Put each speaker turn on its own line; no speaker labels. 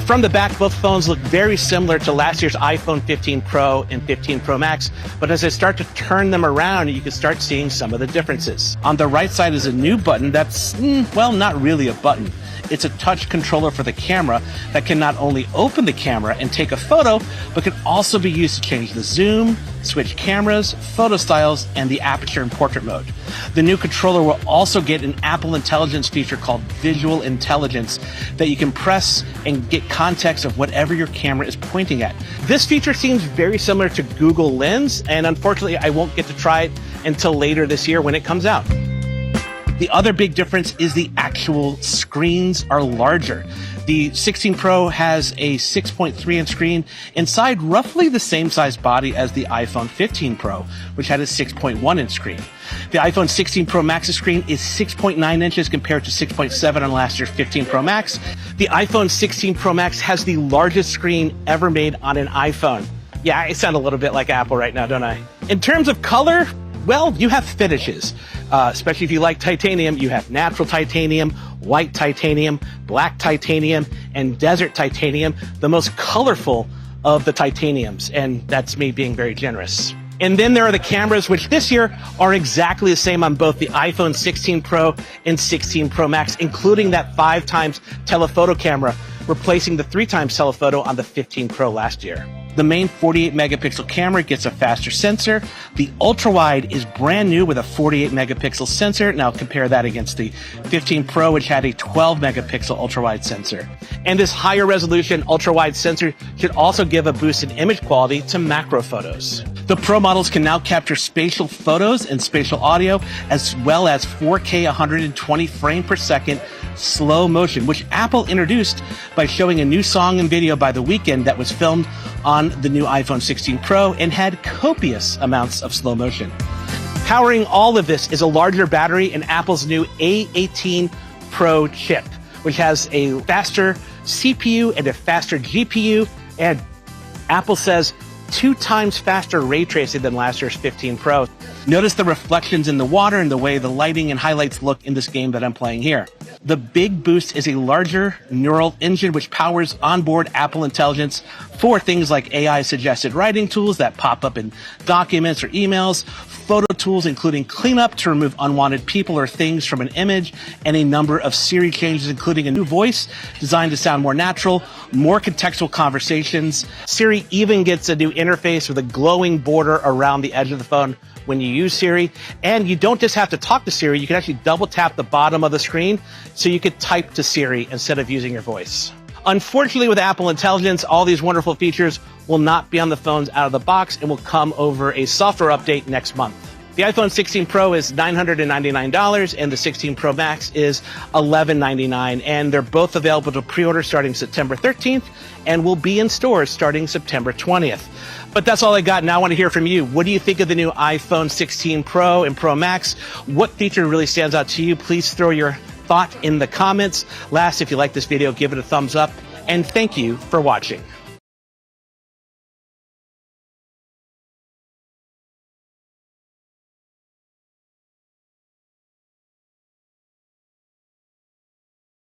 From the back, both phones look very similar to last year's iPhone 15 Pro and 15 Pro Max, but as I start to turn them around, you can start seeing some of the differences. On the right side is a new button that's, well, not really a button. It's a touch controller for the camera that can not only open the camera and take a photo, but can also be used to change the zoom, switch cameras, photo styles, and the aperture and portrait mode. The new controller will also get an Apple Intelligence feature called Visual Intelligence that you can press and get context of whatever your camera is pointing at. This feature seems very similar to Google Lens, and unfortunately I won't get to try it until later this year when it comes out. The other big difference is the actual screens are larger. The 16 Pro has a 6.3-inch screen inside roughly the same size body as the iPhone 15 Pro, which had a 6.1-inch screen. The iPhone 16 Pro Max's screen is 6.9 inches compared to 6.7 on last year's 15 Pro Max. The iPhone 16 Pro Max has the largest screen ever made on an iPhone. Yeah, I sound a little bit like Apple right now, don't I? In terms of color, well, you have finishes. Especially if you like titanium, you have natural titanium, white titanium, black titanium, and desert titanium, the most colorful of the titaniums, and that's me being very generous. And then there are the cameras, which this year are exactly the same on both the iPhone 16 Pro and 16 Pro Max, including that 5x telephoto camera, replacing the 3x telephoto on the 15 Pro last year. The main 48 megapixel camera gets a faster sensor. The ultra wide is brand new with a 48 megapixel sensor. Now compare that against the 15 Pro, which had a 12 megapixel ultra wide sensor. And this higher resolution ultra wide sensor should also give a boost in image quality to macro photos. The Pro models can now capture spatial photos and spatial audio, as well as 4K 120 frame per second slow motion, which Apple introduced by showing a new song and video by The Weeknd that was filmed on the new iPhone 16 Pro and had copious amounts of slow motion. Powering all of this is a larger battery in Apple's new A18 Pro chip, which has a faster CPU and a faster GPU, and Apple says 2 times faster ray tracing than last year's 15 Pro. Notice the reflections in the water and the way the lighting and highlights look in this game that I'm playing here. The big boost is a larger neural engine which powers onboard Apple Intelligence for things like AI-suggested writing tools that pop up in documents or emails, photo tools including cleanup to remove unwanted people or things from an image, and a number of Siri changes including a new voice designed to sound more natural, more contextual conversations. Siri even gets a new interface with a glowing border around the edge of the phone when you use Siri. And you don't just have to talk to Siri, you can actually double tap the bottom of the screen so you could type to Siri instead of using your voice. Unfortunately, with Apple Intelligence, all these wonderful features will not be on the phones out of the box and will come over a software update next month. The iPhone 16 Pro is $999 and the 16 Pro Max is $1,199, and they're both available to pre-order starting September 13th and will be in stores starting September 20th. But that's all I got. Now I want to hear from you. What do you think of the new iPhone 16 Pro and Pro Max? What feature really stands out to you? Please throw your thought in the comments. Last, if you like this video, give it a thumbs up, and thank you for watching.